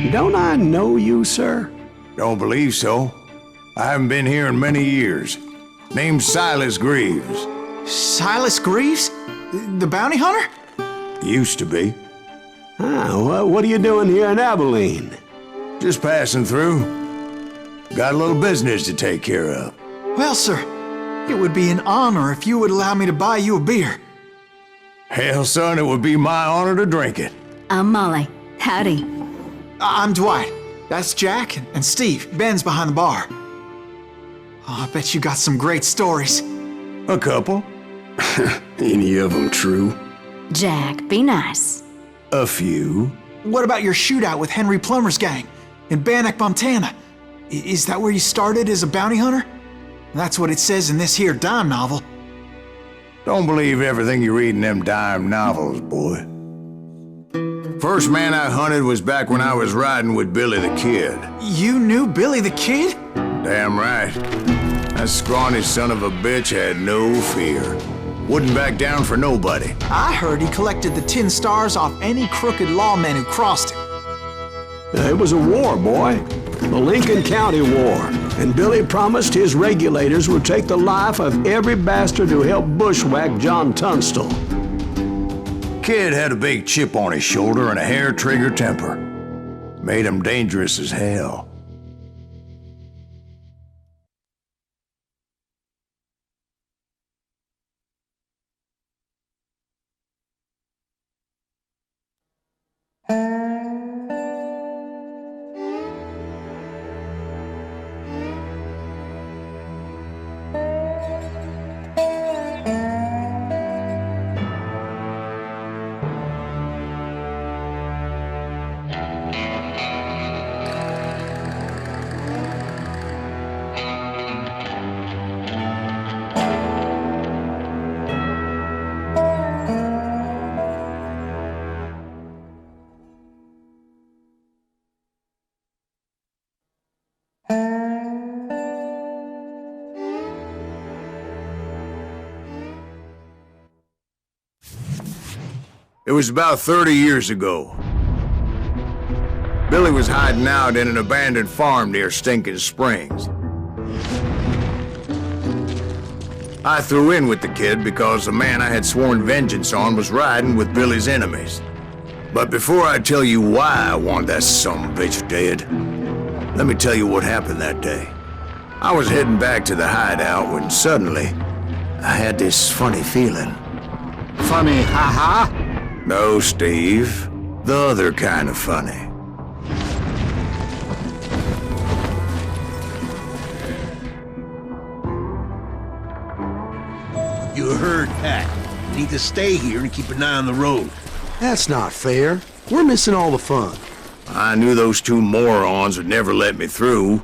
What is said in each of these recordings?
Don't I know you, sir? Don't believe so. I haven't been here in many years. Name's Silas Greaves. Silas Greaves? The bounty hunter? Used to be. What are you doing here in Abilene? Just passing through. Got a little business to take care of. Well, sir, it would be an honor if you would allow me to buy you a beer. Hell, son, it would be my honor to drink it. I'm Molly. Howdy. I'm Dwight. That's Jack and Steve. Ben's behind the bar. Oh, I bet you got some great stories. A couple. Any of them true? Jack, be nice. A few. What about your shootout with Henry Plummer's gang in Bannock, Montana? Is that where you started as a bounty hunter? That's what it says in this here dime novel. Don't believe everything you read in them dime novels, boy. First man I hunted was back when I was riding with Billy the Kid. You knew Billy the Kid? Damn right. That scrawny son of a bitch had no fear. Wouldn't back down for nobody. I heard he collected the 10 stars off any crooked lawmen who crossed him. It was a war, boy. The Lincoln County War. And Billy promised his regulators would take the life of every bastard who helped bushwhack John Tunstall. Kid had a big chip on his shoulder and a hair-trigger temper. Made him dangerous as hell. It was about 30 years ago. Billy was hiding out in an abandoned farm near Stinking Springs. I threw in with the kid because the man I had sworn vengeance on was riding with Billy's enemies. But before I tell you why I want that sumbitch dead, let me tell you what happened that day. I was heading back to the hideout when suddenly I had this funny feeling. Funny, ha-ha? No, Steve. The other kind of funny. You heard Pat. You need to stay here and keep an eye on the road. That's not fair. We're missing all the fun. I knew those two morons would never let me through.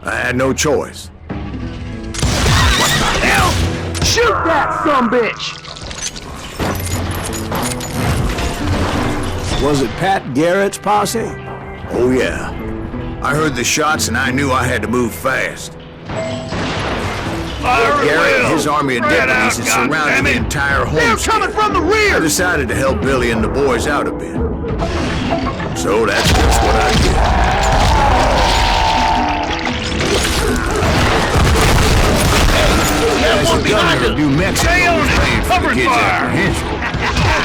I had no choice. What the hell? Shoot that sumbitch! Was it Pat Garrett's posse? Oh yeah. I heard the shots and I knew I had to move fast. Garrett and his army of deputies had surrounded the entire homestead. They're coming from the rear! I decided to help Billy and the boys out a bit. So that's just what I did. As the governor of New Mexico was paying for the kid's apprehension,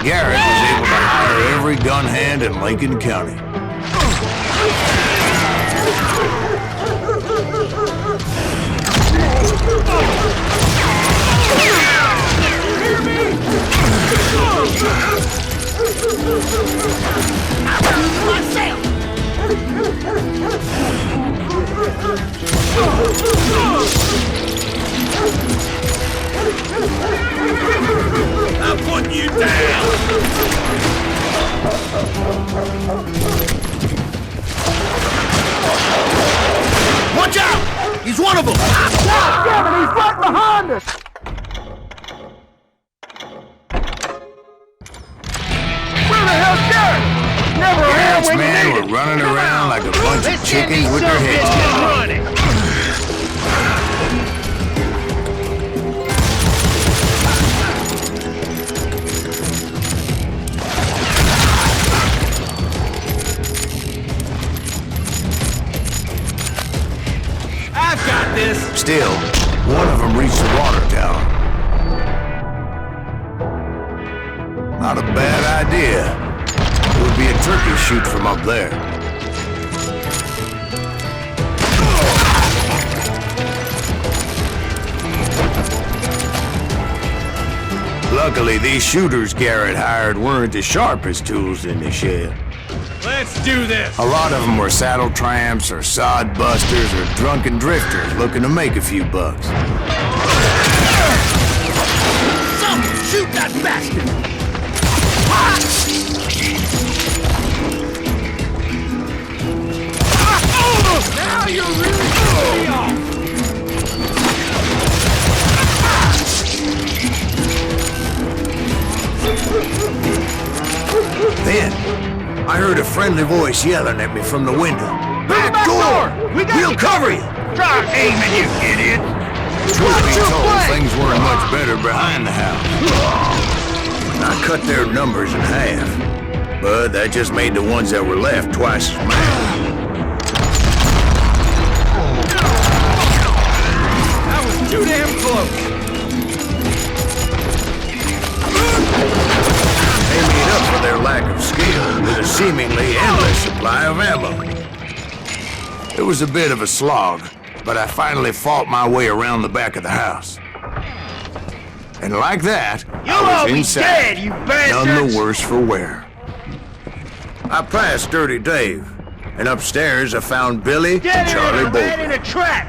Garrett was able to hire every gun hand in Lincoln County. I'm putting you down! Watch out! He's one of them! God damn it, he's right behind us! Where the hell's Garrett? Never around Garrett's when you men need were it. running around like a bunch of chickens with their heads cut off. still, one of them reached the water tower. Not a bad idea. It would be a turkey shoot from up there. Luckily, these shooters Garrett hired weren't as sharp as tools in the shed. Let's do this! A lot of them were saddle tramps or sod busters or drunken drifters looking to make a few bucks. Someone shoot that bastard! Now you're really throwing me off! Then, I heard a friendly voice yelling at me from the window. Back door! We'll cover you! Try aiming, you idiot! Truth be told, things weren't much better behind the house. I cut their numbers in half, but that just made the ones that were left twice as mad. That was too damn close! They made up for their lack of skill with a seemingly endless supply of ammo. It was a bit of a slog, but I finally fought my way around the back of the house. And like that, I was inside, dead, you bastards! none the worse for wear. I passed Dirty Dave, and upstairs I found Billy and Charlie man in Bolton. a trap!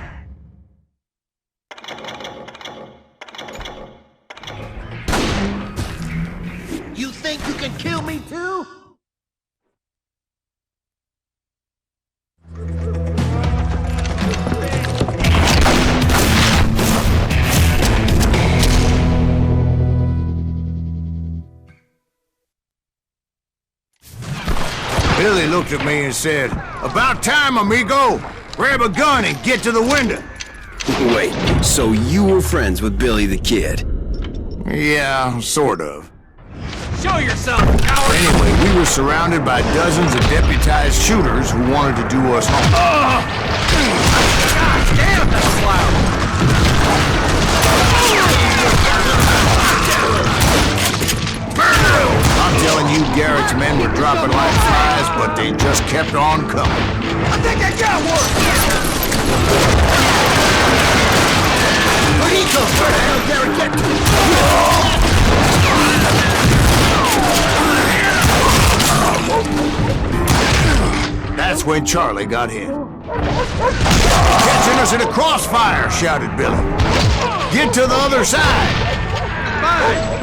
You think you can kill me too? Billy looked at me and said, "About time, amigo! Grab a gun and get to the window." Wait, so you were friends with Billy the Kid? Yeah, sort of. Show yourself, coward! Anyway, we were surrounded by dozens of deputized shooters who wanted to do us harm. God damn, that's loud! I'm telling you, Garrett's men were dropping like flies, but they just kept on coming. I think I got one! Where'd he come from? Where the hell Garrett get to? That's when Charlie got hit. Catching us in a crossfire, shouted Billy. Get to the other side. Fine!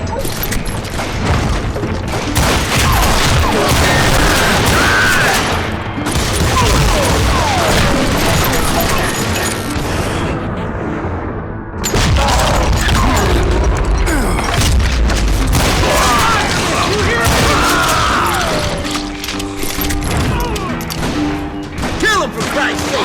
Kill him for Christ's sake!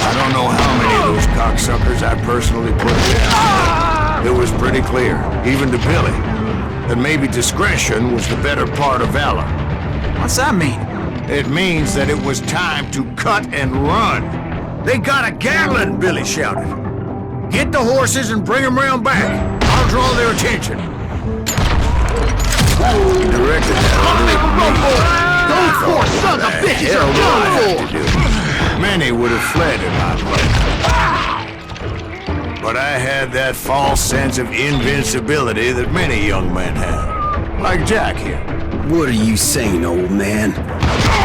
I don't know how many of those cocksuckers I personally put down. It was pretty clear, even to Billy, that maybe discretion was the better part of valor. What's that mean? It means that it was time to cut and run. They got a Gatling, Billy shouted. Get the horses and bring them round back. I'll draw their attention. He directed that Those poor sons of bitches are done for! Many would have fled in my place. But I had that false sense of invincibility that many young men have. Like Jack here. What are you saying, old man?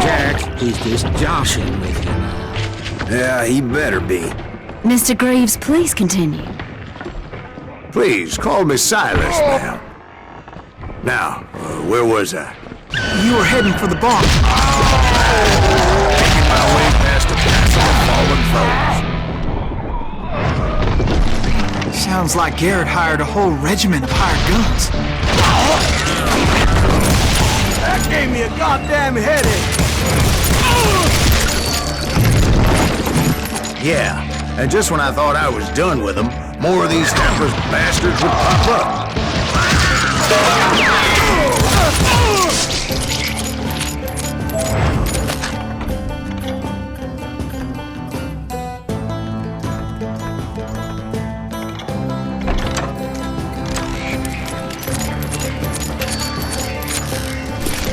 Jack, he's just joshing with you now. Yeah, he better be. Mr. Greaves, please continue. Please, call me Silas now. Now, where was I? You were heading for the barn. Making my way past a castle of fallen foes. Sounds like Garrett hired a whole regiment of hired guns. That gave me a goddamn headache! Yeah, and just when I thought I was done with them, more of these hapless bastards would pop up.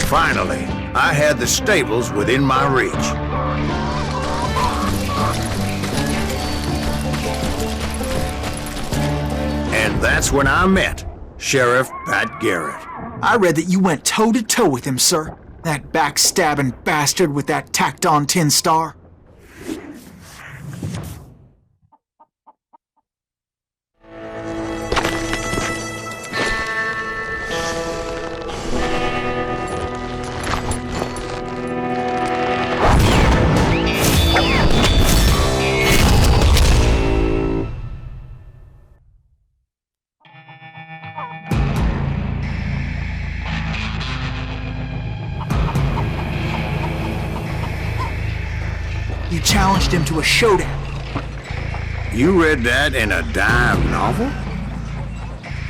Finally, I had the stables within my reach. And that's when I met Sheriff Pat Garrett. I read that you went toe-to-toe with him, sir. That backstabbing bastard with that tacked-on tin star. You challenged him to a showdown. You read that in a dime novel?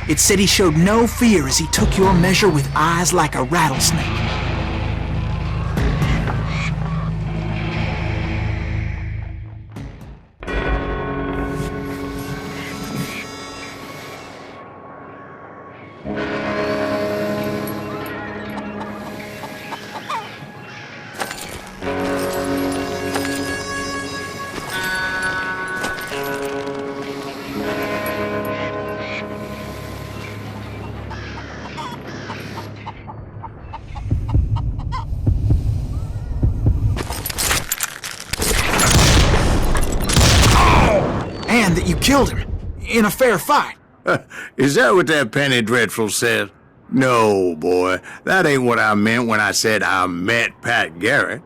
It said he showed no fear as he took your measure with eyes like a rattlesnake. And that you killed him in a fair fight. Is that what that Penny Dreadful said? No, boy. That ain't what I meant when I said I met Pat Garrett.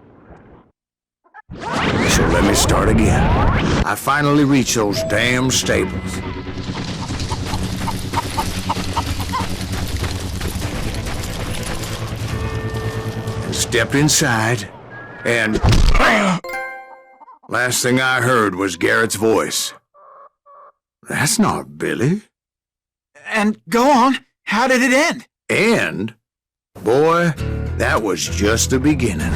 So let me start again. I finally reached those damn stables. And stepped inside, and last thing I heard was Garrett's voice. That's not Billy. And go on, how did it end? And, boy, that was just the beginning.